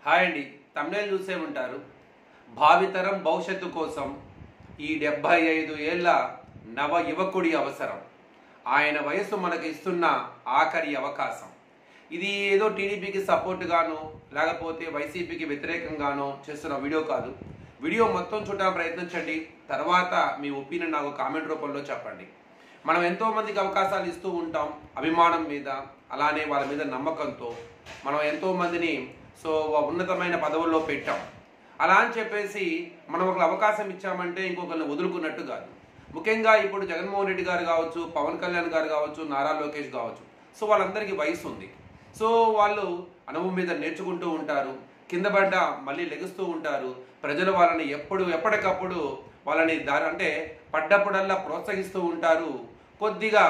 Hi అండి, thumbnail చూసే ఉంటారు. భావితరం భవిష్యత్తు కోసం ఈ 75 ఏళ్ల నవ యువకుడి అవసరం. ఆయన వయస్సు మనకి ఇస్తున్న ఆఖరి అవకాశం. ఇది ఏదో టీడీపీకి సపోర్ట్గానో లేకపోతే వైసీపీకి వ్యతిరేకంగానో చేస్తున్న వీడియో కాదు. వీడియో మొత్తం చూడడానికి ప్రయత్నించండి. తర్వాత మీ ఒపీనియన్ నాకు కామెంట్ రూపంలో చెప్పండి. మనం ఎంతోమందికి అవకాశాలు ఇస్తూ ఉంటాం, అభిమానం మీద, అలానే వాళ్ళ మీద నమ్మకంతో మనం ఎంతోమందిని ఉన్నతమైన పదవుల్లో పెట్టాం. అలా అని చెప్పేసి మనం ఒకరు అవకాశం ఇచ్చామంటే ఇంకొకరిని వదులుకున్నట్టు కాదు. ముఖ్యంగా ఇప్పుడు జగన్మోహన్ రెడ్డి గారు కావచ్చు, పవన్ కళ్యాణ్ గారు కావచ్చు, నారా లోకేష్ కావచ్చు, వాళ్ళందరికీ వయసు ఉంది. వాళ్ళు అనుభవం మీద నేర్చుకుంటూ ఉంటారు, కింద పడ్డ మళ్ళీ లెగుస్తూ ఉంటారు. ప్రజలు వాళ్ళని ఎప్పటికప్పుడు వాళ్ళని అంటే పడ్డప్పుడల్లా ప్రోత్సహిస్తూ ఉంటారు. కొద్దిగా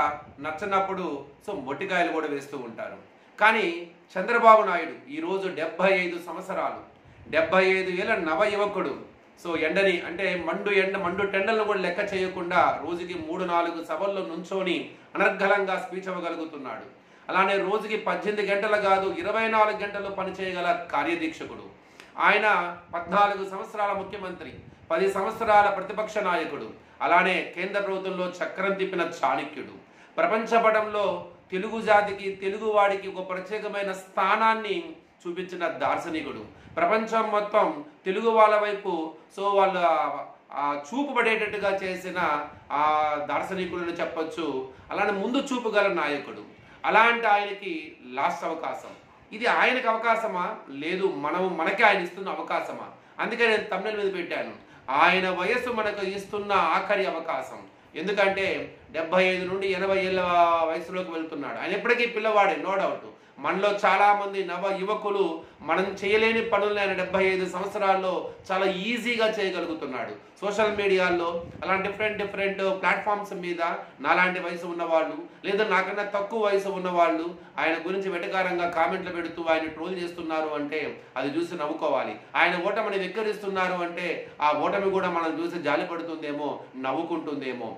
నచ్చనప్పుడు మొట్టికాయలు కూడా వేస్తూ ఉంటారు. కానీ చంద్రబాబు నాయుడు ఈరోజు 75 సంవత్సరాలు, 75 ఏళ్ళ నవ యువకుడు. ఎండని అంటే మండు టెండలను కూడా లెక్క చేయకుండా రోజుకి 3-4 సభల్లో నుంచొని అనర్గళంగా స్పీచ్ ఇవ్వగలుగుతున్నాడు. అలానే రోజుకి 18 గంటలు కాదు 24 గంటలు పనిచేయగల కార్యదీక్షకుడు. ఆయన 14 సంవత్సరాల ముఖ్యమంత్రి, 10 సంవత్సరాల ప్రతిపక్ష నాయకుడు, అలానే కేంద్ర ప్రభుత్వంలో చక్రం తిప్పిన చాణక్యుడు. ప్రపంచ పటంలో తెలుగు జాతికి, తెలుగు వాడికి ఒక ప్రత్యేకమైన స్థానాన్ని చూపించిన దార్శనికుడు. ప్రపంచం మొత్తం తెలుగు వాళ్ళ వైపు వాళ్ళ చూపు పడేటట్టుగా చేసిన ఆ దార్శనికుడిని చెప్పొచ్చు. అలానే ముందు చూపు గల నాయకుడు. అలాంటి ఆయనకి లాస్ట్ అవకాశం. ఇది ఆయనకు అవకాశమా? లేదు, మనకే ఆయన ఇస్తున్న అవకాశమా? అందుకే నేను తమ్నేల్ మీద పెట్టాను, ఆయన వయస్సు మనకు ఇస్తున్న ఆఖరి అవకాశం. ఎందుకంటే 75 నుండి 80 ఏళ్ళ వయసులోకి వెళ్తున్నాడు. ఆయన ఎప్పటికీ పిల్లవాడే, నో డౌట్. మనలో చాలా మంది నవ యువకులు మనం చేయలేని పనులను ఆయన 75 సంవత్సరాల్లో చాలా ఈజీగా చేయగలుగుతున్నాడు. సోషల్ మీడియాలో అలా డిఫరెంట్ ప్లాట్ఫామ్స్ మీద నాలాంటి వయసు ఉన్నవాళ్ళు, లేదా నాకన్నా తక్కువ వయసు ఉన్నవాళ్ళు ఆయన గురించి వెటకారంగా కామెంట్లు పెడుతూ ఆయన ట్రోల్ చేస్తున్నారు అంటే అది చూసి నవ్వుకోవాలి. ఆయన ఓటమిని వెక్కిరిస్తున్నారు అంటే ఆ ఓటమి కూడా మనం చూసి జాలి పడుతుందేమో, నవ్వుకుంటుందేమో.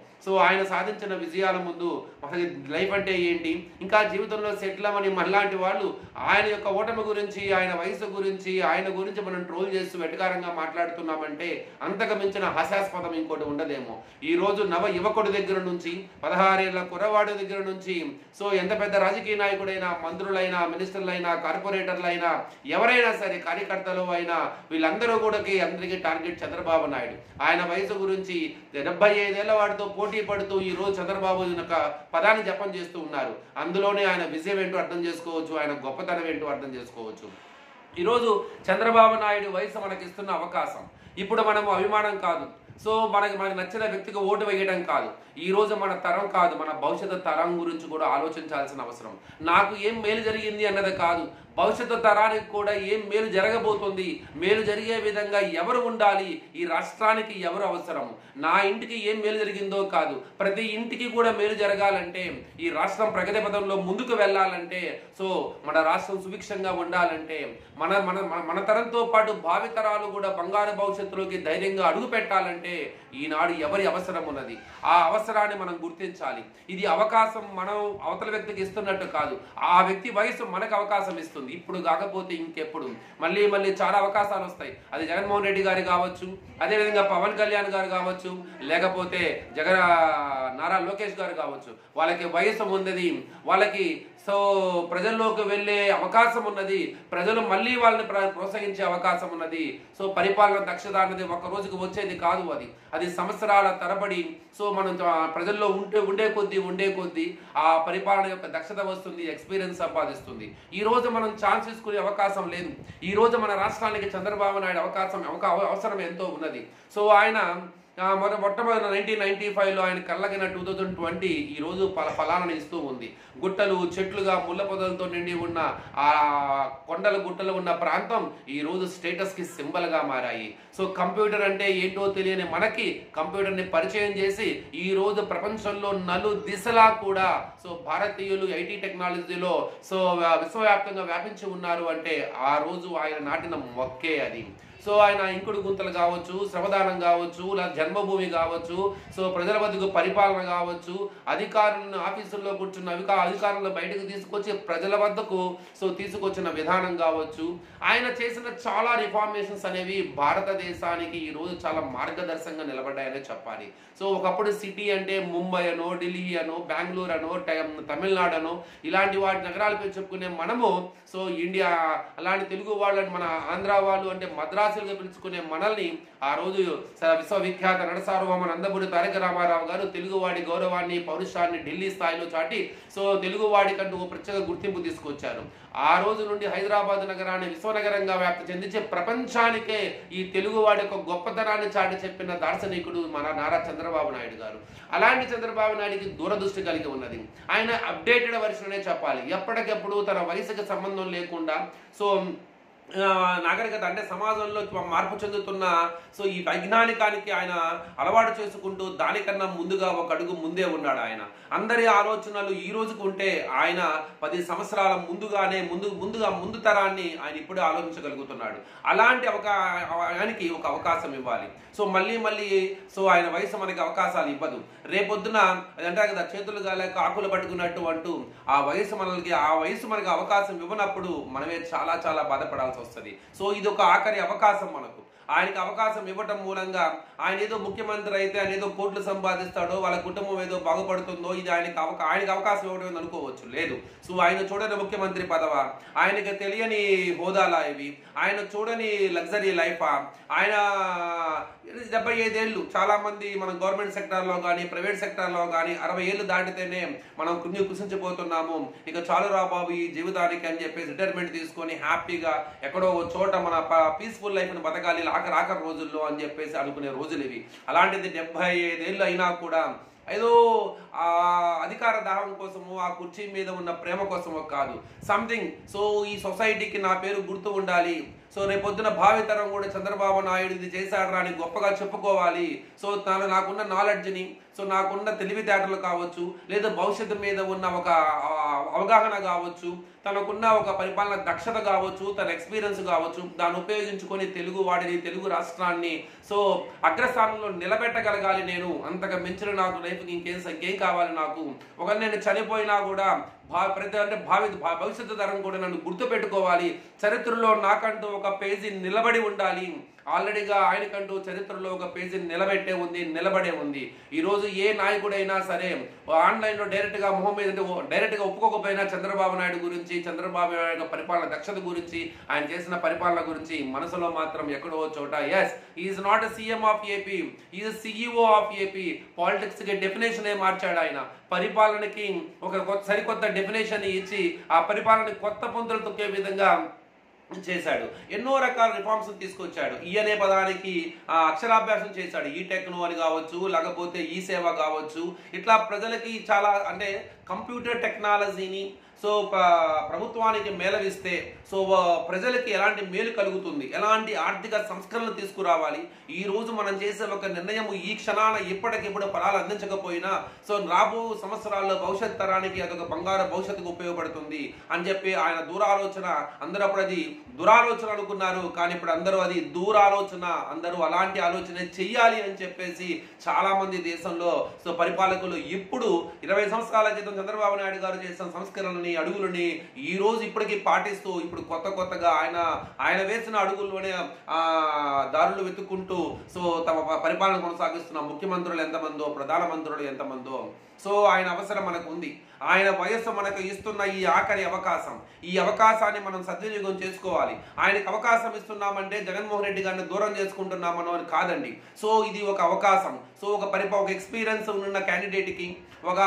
ఆయన సాధించిన విజయాల ముందు అసలు లైఫ్ అంటే ఏంటి, ఇంకా జీవితంలో సెటిల్ అవ్వని మనలాంటి వాళ్ళు ఆయన యొక్క ఓటమి గురించి, ఆయన వయసు గురించి, ఆయన గురించి మనం ట్రోల్ చేస్తూ వెటకారంగా మాట్లాడుతున్నామంటే అంతకు మించిన హాస్యాస్పదం ఇంకోటి ఉండదేమో. ఈ రోజు నవ యువకుడి దగ్గర నుంచి 16 ఏళ్ల కుర్రవాడి దగ్గర నుంచి ఎంత పెద్ద రాజకీయ నాయకుడైనా, మంత్రులైనా, మినిస్టర్లైనా, కార్పొరేటర్లైనా, ఎవరైనా సరే, కార్యకర్తలు అయినా, వీళ్ళందరూ కూడా అందరికీ టార్గెట్ చంద్రబాబు నాయుడు. ఆయన వయసు గురించి 75 ఏళ్ల వాడితో పోటీ పడుతూ ఈ రోజు చంద్రబాబు యొక్క పదాన్ని జపం చేస్తూ ఉన్నారు. అందులోనే ఆయన విజయం ఏంటో అర్థం చేసుకోవచ్చు, ఆయన గొప్పతనం ఏంటో అర్థం చేసుకోవచ్చు. ఈరోజు చంద్రబాబు నాయుడు వయసు మనకి ఇస్తున్న అవకాశం. ఇప్పుడు మనము అభిమానం కాదు, మనకి నచ్చిన వ్యక్తికి ఓటు వేయడం కాదు. ఈ రోజు మన తరం కాదు, మన భవిష్యత్తు తరం గురించి కూడా ఆలోచించాల్సిన అవసరం. నాకు ఏం మేలు జరిగింది అన్నది కాదు, భవిష్యత్తు తరానికి కూడా ఏం మేలు జరగబోతుంది, మేలు జరిగే విధంగా ఎవరు ఉండాలి, ఈ రాష్ట్రానికి ఎవరు అవసరం, నా ఇంటికి ఏం మేలు జరిగిందో కాదు, ప్రతి ఇంటికి కూడా మేలు జరగాలంటే, ఈ రాష్ట్రం ప్రగతి పదంలో ముందుకు వెళ్ళాలంటే, మన రాష్ట్రం సుభిక్షంగా ఉండాలంటే, మన తరంతో పాటు భావితరాలు కూడా బంగారు భవిష్యత్తులోకి ధైర్యంగా అడుగు పెట్టాలంటే ఈనాడు ఎవరి అవసరం ఉన్నది, ఆ అవసరాన్ని మనం గుర్తించాలి. ఇది అవకాశం మనం అవతల వ్యక్తికి ఇస్తున్నట్టు కాదు, ఆ వ్యక్తి వయసు మనకు అవకాశం ఇస్తుంది. ఇప్పుడు కాకపోతే ఇంకెప్పుడు మళ్ళీ చాలా అవకాశాలు వస్తాయి. అది జగన్మోహన్ రెడ్డి గారు కావచ్చు, అదేవిధంగా పవన్ కళ్యాణ్ గారు కావచ్చు, లేకపోతే నారా లోకేష్ గారు కావచ్చు. వాళ్ళకి వయసు ఉన్నది, వాళ్ళకి ప్రజల్లోకి వెళ్ళే అవకాశం ఉన్నది, ప్రజలు మళ్ళీ వాళ్ళని ప్రోత్సహించే అవకాశం ఉన్నది. పరిపాలన దక్షత అన్నది ఒక రోజుకు వచ్చేది కాదు, అది సంవత్సరాల తరబడి మనం ప్రజల్లో ఉండే కొద్దీ ఆ పరిపాలన యొక్క దక్షత వస్తుంది, ఎక్స్పీరియన్స్ సంపాదిస్తుంది. ఈ రోజు మనం ఛాన్స్ తీసుకునే అవకాశం లేదు. ఈ రోజు మన రాష్ట్రానికి చంద్రబాబు నాయుడు అవసరం ఎంతో ఉన్నది. ఆయన మొట్టమొదటి 1995లో ఆయన కళ్ళగిన 2020 ఈ రోజు ఫలాలను ఇస్తూ ఉంది. గుట్టలు చెట్లుగా ముళ్ళ పొదలతో నిండి ఉన్న ఆ కొండల గుట్టలు ఉన్న ప్రాంతం ఈ రోజు స్టేటస్ కి సింబల్ గా మారాయి. కంప్యూటర్ అంటే ఏంటో తెలియని మనకి కంప్యూటర్ ని పరిచయం చేసి ఈ రోజు ప్రపంచంలో నలు దిశలా కూడా భారతీయులు ఐటీ టెక్నాలజీలో విశ్వవ్యాప్తంగా వ్యాపించి ఉన్నారు అంటే ఆ రోజు ఆయన నాటిన మొక్కే అది. సో ఆయన ఇంకుడు గుంతలు కావచ్చు, శ్రమదానం కావచ్చు, లేదా జన్మభూమి కావచ్చు, సో ప్రజల వద్దకు పరిపాలన కావచ్చు, అధికారులను ఆఫీసుల్లో కూర్చున్న అధికారులను బయటకు తీసుకొచ్చి ప్రజల వద్దకు సో తీసుకొచ్చిన విధానం కావచ్చు, ఆయన చేసిన చాలా రిఫార్మేషన్స్ అనేవి భారతదేశానికి ఈరోజు చాలా మార్గదర్శకంగా నిలబడ్డాయనే చెప్పాలి. సో ఒకప్పుడు సిటీ అంటే ముంబై అనో, ఢిల్లీ అనో, బెంగళూరు అనో, తమిళనాడు అనో ఇలాంటి వాటి నగరాలపై చెప్పుకునే మనము సో ఇండియా అలాంటి తెలుగు వాళ్ళని మన ఆంధ్ర వాళ్ళు అంటే మద్రాసులుగా పిలుచుకునే మనల్ని ఆ రోజు విశ్వవిఖ్యాత నటసార్వభౌమ నందమూరి తారక రామారావు గారు తెలుగువాడి గౌరవాన్ని, పౌరుషాన్ని ఢిల్లీ స్థాయిలో చాటి సో తెలుగువాడికంటూ ఓ ప్రత్యేక గుర్తింపు తీసుకొచ్చారు. ఆ రోజు నుండి హైదరాబాద్ నగరాన్ని విశ్వనగరంగా వ్యాప్తి చెందించే ప్రపంచానికే ఈ తెలుగువాడి యొక్క గొప్పతనాన్ని చాటి చెప్పిన దార్శనికుడు మన నారా చంద్రబాబు నాయుడు గారు. అలాంటి చంద్రబాబు నాయుడికి దూరదృష్టి కలిగి ఉన్నది. ఆయన అప్డేటెడ్ వర్షన్ అనే చెప్పాలి. ఎప్పటికెప్పుడు తన వయసుకి సంబంధం లేకుండా సో నాగరికత అంటే సమాజంలో మార్పు చెందుతున్న సో ఈ వైజ్ఞానికానికి ఆయన అలవాటు చేసుకుంటూ దానికన్నా ముందుగా ఒక అడుగు ముందే ఉన్నాడు. ఆయన అందరి ఆలోచనలు ఈ రోజుకు ఉంటే ఆయన 10 సంవత్సరాల ముందు తరాన్ని ఆయన ఇప్పుడే ఆలోచించగలుగుతున్నాడు. అలాంటి ఆయనకి ఒక అవకాశం ఇవ్వాలి. సో మళ్ళీ సో ఆయన వయసు మనకి అవకాశాలు ఇవ్వదు. రేపొద్దున అంటారు కదా, చేతులు గాలేక ఆకులు పట్టుకున్నట్టు అంటూ ఆ వయసు మనకి అవకాశం ఇవ్వనప్పుడు మనమే చాలా చాలా బాధపడాల్సి వస్తుంది. సో ఇది ఒక ఆఖరి అవకాశం మనకు. ఆయనకి అవకాశం ఇవ్వటం మూలంగా ఆయన ఏదో ముఖ్యమంత్రి అయితే ఆయన ఏదో కోట్లు సంపాదిస్తాడో, వాళ్ళ కుటుంబం ఏదో బాగుపడుతుందో, ఇది ఆయనకి అవకాశం ఇవ్వడం అనుకోవచ్చు. లేదు. సో ఆయన చూడని ముఖ్యమంత్రి పదవా, ఆయనకి తెలియని హోదాలా ఇవి, ఆయన చూడని లగ్జరీ లైఫా, ఆయన 75 ఏళ్ళు. చాలా మంది మనం గవర్నమెంట్ సెక్టార్లో కానీ ప్రైవేట్ సెక్టార్లో కానీ 60 ఏళ్ళు దాటితేనే మనం కుసించిపోతున్నాము, ఇక చాలు రాబాబు ఈ జీవితానికి అని చెప్పేసి రిటైర్మెంట్ తీసుకొని హ్యాపీగా ఎక్కడో చోట మన పీస్ఫుల్ లైఫ్ని బతకాలి ఆఖరి రోజుల్లో అని చెప్పేసి అనుకునే రోజులు ఇవి. అలాంటిది 75 ఏళ్ళు అయినా కూడా ఏదో ఆ అధికార దాహం కోసము, ఆ కుర్చీ మీద ఉన్న ప్రేమ కోసమో కాదు, సంథింగ్ సో ఈ సొసైటీకి నా పేరు గుర్తు ఉండాలి, సో రేపొద్దున భావితరం కూడా చంద్రబాబు నాయుడు ఇది చేశాడు అని గొప్పగా చెప్పుకోవాలి, సో నాకున్న నాలెడ్జ్ని, సో నాకున్న తెలివితేటలు కావచ్చు, లేదా భవిష్యత్తు మీద ఉన్న ఒక అవగాహన కావచ్చు, తనకున్న ఒక పరిపాలన దక్షత కావచ్చు, తన ఎక్స్పీరియన్స్ కావచ్చు, దాన్ని ఉపయోగించుకొని తెలుగు రాష్ట్రాన్ని సో అగ్రస్థానంలో నిలబెట్టగలగాలి. నేను అంతగా మించిన నాకు లైఫ్కి ఇంకేం కావాలి నాకు. ఒకవేళ నేను చనిపోయినా కూడా భవిష్యత్తు తరం కూడా నన్ను గుర్తుపెట్టుకోవాలి, చరిత్రలో నాకంటూ ఒక పేజీ నిలబడి ఉండాలి. ఆల్రెడీగా ఆయనకంటూ చరిత్రలో ఒక పేజీ నిలబడే ఉంది. ఈరోజు ఏ నాయకుడైనా సరే ఆన్లైన్లో డైరెక్ట్గా మొహం మీద డైరెక్ట్గా ఒప్పుకోకపోయినా చంద్రబాబు నాయుడు గురించి, చంద్రబాబు నాయుడు పరిపాలన దక్షత గురించి, ఆయన చేసిన పరిపాలన గురించి మనసులో మాత్రం ఎక్కడో చోట ఎస్ is not a CM of AP, is CEO of AP. Politics కి డెఫినేషన్ మార్చాడు ఆయన. పరిపాలనకి ఒక సరికొత్త డెఫినేషన్ ఇచ్చి ఆ పరిపాలన కొత్త పొంతులు తొక్కే విధంగా చేశాడు. ఎన్నో రకాల రిఫార్మ్స్ తీసుకొచ్చాడు. ఈ అనే పదానికి అక్షరాభ్యాసం చేశాడు. ఈ టెక్నో అని కావచ్చు, లేకపోతే ఈ సేవ కావచ్చు, ఇట్లా ప్రజలకి చాలా అంటే కంప్యూటర్ టెక్నాలజీని సో ప్రభుత్వానికి మేళవిస్తే సో ప్రజలకి ఎలాంటి మేలు కలుగుతుంది, ఎలాంటి ఆర్థిక సంస్కరణలు తీసుకురావాలి. ఈ రోజు మనం చేసే ఒక నిర్ణయం ఈ క్షణాన ఇప్పటికిప్పుడు ఫలాలు అందించకపోయినా సో రాబో సంవత్సరాల్లో భవిష్యత్ తరానికి అదొక బంగారు భవిష్యత్తుకు ఉపయోగపడుతుంది అని చెప్పి ఆయన దూరాలోచన. అందరూ అప్పుడు అది దురాలోచన అనుకున్నారు, కానీ ఇప్పుడు అందరూ అది దూరాలోచన, అందరూ అలాంటి ఆలోచన చెయ్యాలి అని చెప్పేసి చాలా మంది దేశంలో సో పరిపాలకులు ఇప్పుడు 20 సంవత్సరాల క్రితం చంద్రబాబు నాయుడు గారు చేసిన సంస్కరణని అడుగులని ఈ రోజు ఇప్పటికీ పాటిస్తూ ఇప్పుడు కొత్తగా ఆయన వేసిన అడుగుల్లోనే దారులు వెతుక్కుంటూ సో తమ పరిపాలన కొనసాగిస్తున్న ముఖ్యమంత్రులు ఎంతమందో, ప్రధానమంత్రులు ఎంతమందో. సో ఆయన అవసరం మనకు ఉంది. ఆయన వయస్సు మనకు ఇస్తున్న ఈ ఆఖరి అవకాశం, ఈ అవకాశాన్ని మనం సద్వినియోగం చేసుకోవాలి. ఆయనకు అవకాశం ఇస్తున్నామంటే జగన్మోహన్ రెడ్డి గారిని దూరం చేసుకుంటున్నామనో అని కాదండి. సో ఇది ఒక అవకాశం. సో ఒక ఎక్స్పీరియన్స్ ఉన్న క్యాండిడేట్కి, ఒక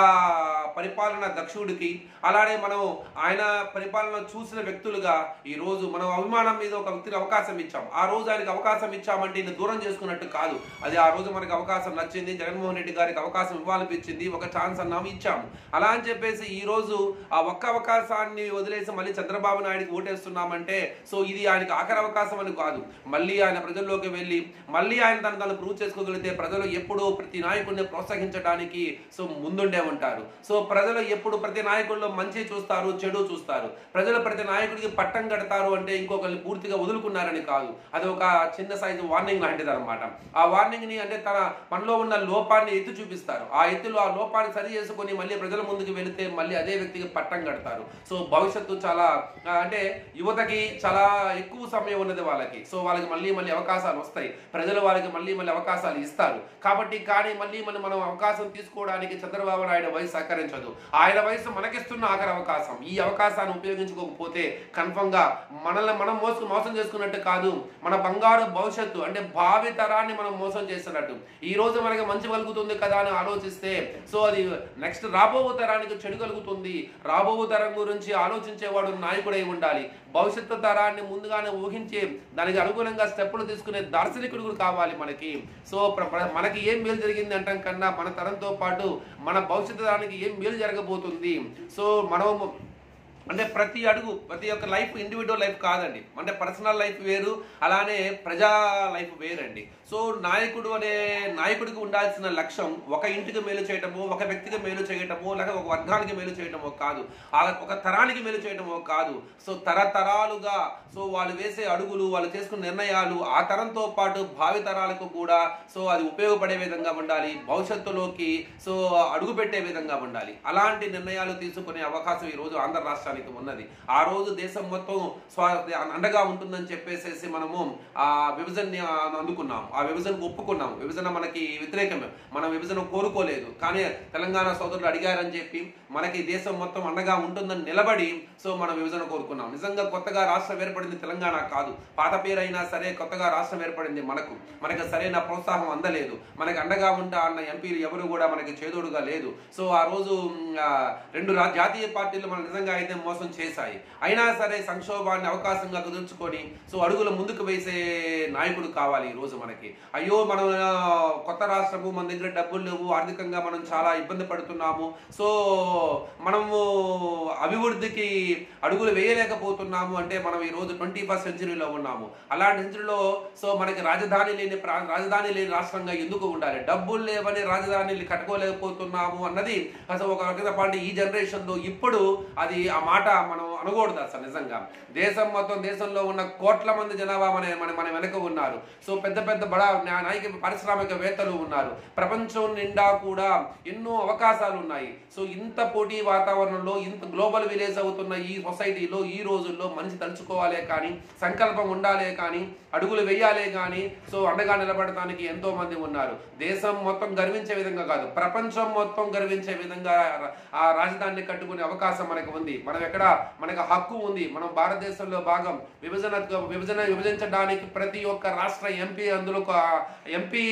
పరిపాలన దక్షుడికి, అలానే మనం ఆయన పరిపాలన చూసిన వ్యక్తులుగా ఈ రోజు మనం అభిమానం మీద ఒక వ్యక్తికి అవకాశం ఇచ్చాం. ఆ రోజు ఆయనకు అవకాశం ఇచ్చామంటే ఈయన దూరం చేసుకున్నట్టు కాదు. అది ఆ రోజు మనకు అవకాశం నచ్చింది, జగన్మోహన్ రెడ్డి గారికి అవకాశం ఇవ్వాలనిపించింది. ఒక ఛాన్స్ అన్నాము, ఇచ్చాము. అలా అని చెప్పేసి ఈరోజు ఆ ఒక్క అవకాశాన్ని వదిలేసి మళ్ళీ చంద్రబాబు నాయుడికి ఓటేస్తున్నామంటే సో ఇది ఆయనకి ఆఖరి అవకాశం అని కాదు. మళ్ళీ ఆయన ప్రజల్లోకి వెళ్ళి మళ్ళీ ఆయన తను ప్రూవ్ చేసుకోగలిగితే ప్రజలు ఎప్పుడూ ప్రతి నాయకుడిని ప్రోత్సహించడానికి సో ముందుండే ఉంటారు. సో ప్రజలు ఎప్పుడు ప్రతి నాయకుల్లో మంచి చూస్తారు, చెడు చూస్తారు. ప్రజలు ప్రతి నాయకుడికి పట్టం కడతారు అంటే ఇంకొకరిని పూర్తిగా వదులుకున్నారని కాదు, అది ఒక చిన్న సైజు వార్నింగ్ లాంటిది అనమాట. ఆ వార్నింగ్ ని అంటే తన మనలో ఉన్న లోపాన్ని ఎత్తి చూపిస్తారు. ఆ లోపాన్ని సరి చేసుకొని మళ్ళీ ప్రజల ముందుకు వెళితే మళ్ళీ అదే వ్యక్తికి పట్టం కడతారు. సో భవిష్యత్తు చాలా అంటే యువతకి చాలా ఎక్కువ సమయం ఉన్నది వాళ్ళకి. సో వాళ్ళకి మళ్ళీ అవకాశాలు వస్తాయి, ప్రజలు వాళ్ళకి మళ్ళీ అవకాశాలు ఇస్తారు. కాబట్టి కానీ మళ్ళీ మనం అవకాశం తీసుకోవడానికి చంద్రబాబు నాయుడు వయసు సహకరించదు. ఆయన వయసు మనకిస్తున్న ఆఖరి అవకాశం. ఈ అవకాశాన్ని ఉపయోగించుకోకపోతే కన్ఫర్మ్ గా మనల్ని మనం మోసం చేసుకున్నట్టు కాదు, మన బంగారు భవిష్యత్తు అంటే భావి తరాన్ని మనం మోసం చేస్తున్నట్టు. ఈ రోజు మనకి మంచి కలుగుతుంది కదా అని ఆలోచిస్తే సో అది నెక్స్ట్ రాబో తరానికి చెడు కలుగుతుంది. రాబో తరం గురించి ఆలోచించేవాడు నాయకుడై ఉండాలి. భవిష్యత్తు తరాన్ని ముందుగానే ఊహించి దానికి అనుగుణంగా స్టెప్పులు తీసుకునే దార్శనికుడు కావాలి మనకి. సో మనకి ఏం మేలు జరిగింది అంటాం కన్నా మన తరంతో పాటు మన భవిష్యత్తు తరానికి ఏం మేలు జరగబోతుంది. సో మనం అంటే ప్రతి అడుగు ప్రతి ఒక్క లైఫ్ ఇండివిజువల్ లైఫ్ కాదండి, అంటే పర్సనల్ లైఫ్ వేరు, అలానే ప్రజా లైఫ్ వేరండి. సో నాయకుడికి ఉండాల్సిన లక్ష్యం ఒక ఇంటికి మేలు చేయటమో, ఒక వ్యక్తికి మేలు చేయటమో, లేక ఒక వర్గానికి మేలు చేయటమో కాదు, ఒక తరానికి మేలు చేయటమో కాదు. సో తరతరాలుగా సో వాళ్ళు వేసే అడుగులు, వాళ్ళు చేసుకున్న నిర్ణయాలు ఆ తరంతో పాటు భావి తరాలకు కూడా సో అది ఉపయోగపడే విధంగా ఉండాలి, భవిష్యత్తులోకి సో అడుగు పెట్టే విధంగా ఉండాలి. అలాంటి నిర్ణయాలు తీసుకునే అవకాశం ఈ రోజు ఆంధ్ర రాష్ట్రానికి ఉన్నది. ఆ రోజు దేశం మొత్తం అండగా ఉంటుందని చెప్పేసి మనము ఆ విభజనని అందుకున్నాం, ఆ విభజనకు ఒప్పుకున్నాం. విభజన మనకి వ్యతిరేకమే, మనం విభజన కోరుకోలేదు. కానీ తెలంగాణ సోదరులు అడిగారని చెప్పి మనకి దేశం మొత్తం అండగా ఉంటుందని నిలబడి సో మనం విభజన కోరుకున్నాం. నిజంగా కొత్తగా రాష్ట్రం ఏర్పడింది తెలంగాణ కాదు, పాత పేరైనా సరే కొత్తగా రాష్ట్రం ఏర్పడింది మనకు సరైన ప్రోత్సాహం అందలేదు. మనకి అండగా ఉంటా అన్న ఎంపీలు ఎవరు కూడా మనకి చేదోడుగా లేదు. సో ఆ రోజు రెండు జాతీయ పార్టీలు మనం నిజంగా అయితే మోసం చేశాయి. అయినా సరే సంక్షోభాన్ని అవకాశంగా కుదుర్చుకొని సో అడుగులు ముందుకు వేసే నాయకుడు కావాలి ఈ రోజు మనకి. అయ్యో మనం కొత్త రాష్ట్రము, మన దగ్గర డబ్బులు లేవు, ఆర్థికంగా మనం చాలా ఇబ్బంది పడుతున్నాము, సో మనము అభివృద్ధికి అడుగులు వేయలేకపోతున్నాము అంటే మనం ఈ రోజు 21st సెంచరీలో ఉన్నాము. అలాంటి సెంచరీలో సో మనకి రాజధాని లేని రాష్ట్రంగా ఎందుకు ఉండాలి? డబ్బులు లేవని రాజధానిని కట్టుకోలేకపోతున్నాము అన్నది అసలు ఒక రకమైన పాయింట్. ఈ జనరేషన్ లో ఇప్పుడు అది ఆ మాట మనం అనకూడదు అసలు. నిజంగా దేశంలో ఉన్న కోట్ల మంది జనాభా మన వెనక ఉన్నారు. సో పెద్ద బడా పారిశ్రామికవేత్తలు ఉన్నారు. ప్రపంచం నిండా కూడా ఎన్నో అవకాశాలు ఉన్నాయి. సో ఇంత పోటీ వాతావరణంలో ఇంత గ్లోబల్ విలేజ్ అవుతున్న ఈ సొసైటీలో ఈ రోజుల్లో మనిషి తలుచుకోవాలే కానీ, సంకల్పం ఉండాలే కానీ, అడుగులు వేయాలే కానీ సో అండగా నిలబడటానికి ఎంతో మంది ఉన్నారు. దేశం మొత్తం గర్వించే విధంగా కాదు, ప్రపంచం మొత్తం గర్వించే విధంగా ఆ రాజధానిని కట్టుకునే అవకాశం మనకు ఉంది. మనకు హక్కు ఉంది. మనం భారతదేశంలో భాగం. విభజించడానికి ప్రతి ఒక్క రాష్ట్ర ఎంపీ అందులో ఎంపీ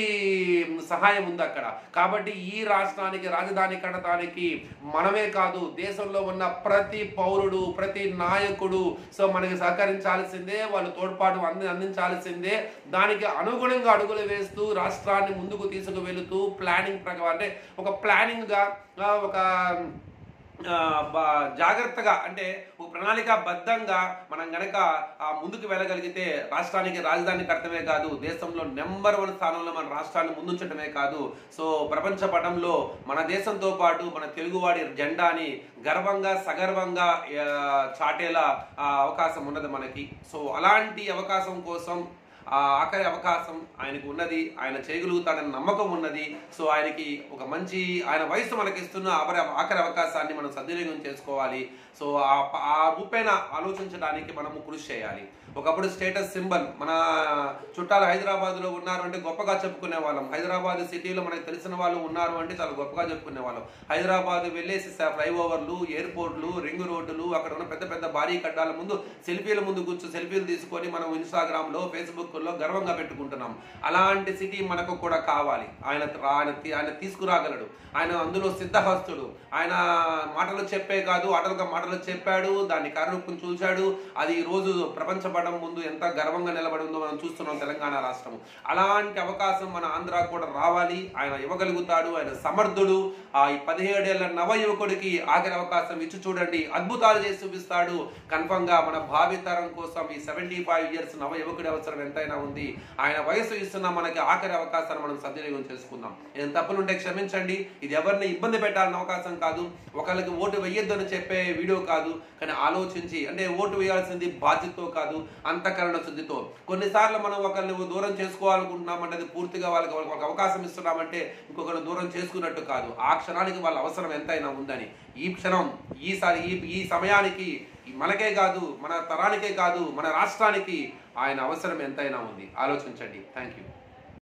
సహాయం ఉంది అక్కడ. కాబట్టి ఈ రాష్ట్రానికి రాజధాని కట్టడానికి మనమే కాదు, దేశంలో ఉన్న ప్రతి పౌరుడు, ప్రతి నాయకుడు సో మనకి సహకరించాల్సిందే, వాళ్ళు తోడ్పాటు అందించాల్సిందే. దానికి అనుగుణంగా అడుగులు వేస్తూ రాష్ట్రాన్ని ముందుకు తీసుకువెళుతూ ప్లానింగ్ ప్రకారం అంటే ఒక ప్లానింగ్ గా ఒక జాగ్రత్తగా అంటే ఒక ప్రణాళికాబద్ధంగా మనం గనక ముందుకు వెళ్ళగలిగితే రాష్ట్రానికి రాజధాని కట్టడమే కాదు, దేశంలో నెంబర్ 1 స్థానంలో మన రాష్ట్రాన్ని ముందుంచడమే కాదు, సో ప్రపంచ పటంలో మన దేశంతో పాటు మన తెలుగువాడి జెండాని గర్వంగా సగర్వంగా చాటేలా అవకాశం ఉన్నది మనకి. సో అలాంటి అవకాశం కోసం ఆఖరి అవకాశం ఆయనకు ఉన్నది, ఆయన చేయగలుగుతాడని నమ్మకం ఉన్నది. సో ఆయనకి ఒక మంచి ఆయన వయసు మనకిస్తున్న ఆఖరి అవకాశాన్ని మనం సద్వినియోగం చేసుకోవాలి. సో ఆ రూపేణ ఆలోచించడానికి మనము కృషి చేయాలి. ఒకప్పుడు స్టేటస్ సింబల్ మన చుట్టాలు హైదరాబాద్లో ఉన్నారు అంటే గొప్పగా చెప్పుకునే వాళ్ళం. హైదరాబాద్ సిటీలో మనకు తెలిసిన వాళ్ళు ఉన్నారు అంటే చాలా గొప్పగా చెప్పుకునే వాళ్ళం. హైదరాబాద్ వెళ్ళేసి ఫ్లైఓవర్లు, ఎయిర్పోర్ట్లు, రింగ్ రోడ్డులు, అక్కడ ఉన్న పెద్ద భారీ కడ్డాల ముందు సెల్ఫీల ముందు కూర్చొని సెల్ఫీలు తీసుకొని మనం ఇన్స్టాగ్రామ్లో, ఫేస్బుక్లో గర్వంగా పెట్టుకుంటున్నాం. అలాంటి సిటీ మనకు కూడా కావాలి. ఆయన తీసుకురాగలడు. ఆయన అందులో సిద్ధహస్తుడు. ఆయన మాటలు చెప్పే కాదు, మాటలు చెప్పాడు, దాన్ని కార్యరూపం చూశాడు. అది ఈ రోజు ప్రపంచ నిలబడడం ముందు ఎంత గర్వంగా నిలబడి ఉందో మనం చూస్తున్నాం తెలంగాణ రాష్ట్రం. అలాంటి అవకాశం మన ఆంధ్ర కూడా రావాలి. ఆయన ఇవ్వగలుగుతాడు, ఆయన సమర్థుడు. ఈ 17 ఏళ్ల నవ యువకుడికి ఆఖరి అవకాశం ఇచ్చి చూడండి, అద్భుతాలు చేసి చూపిస్తాడు. కన్ఫర్మ్ గా మన భావితరం కోసం ఈ 75 ఇయర్స్ నవ యువకుడి అవసరం ఎంతైనా ఉంది. ఆయన వయసు ఇస్తున్న మనకి ఆఖరి అవకాశాన్ని మనం సద్వినియోగం చేసుకుందాం. ఏదైనా తప్పులుంటే క్షమించండి. ఇది ఎవరిని ఇబ్బంది పెట్టాలని అవకాశం కాదు, ఒకళ్ళకి ఓటు వేయొద్దు అని చెప్పే వీడియో కాదు. కానీ ఆలోచించి, అంటే ఓటు వేయాల్సింది బాధ్యతతో కాదు, అంతఃకరణ శుద్ధితో. కొన్నిసార్లు మనం ఒకరిని దూరం చేసుకోవాలనుకుంటున్నామంటే అది పూర్తిగా వాళ్ళకి అవకాశం ఇస్తున్నామంటే ఇంకొకరు దూరం చేసుకున్నట్టు కాదు. ఆ క్షణానికి వాళ్ళ అవసరం ఎంతైనా ఉందని, ఈ క్షణం ఈ సమయానికి మనకే కాదు, మన తరానికే కాదు, మన రాష్ట్రానికి ఆయన అవసరం ఎంతైనా ఉంది. ఆలోచించండి. Thank you.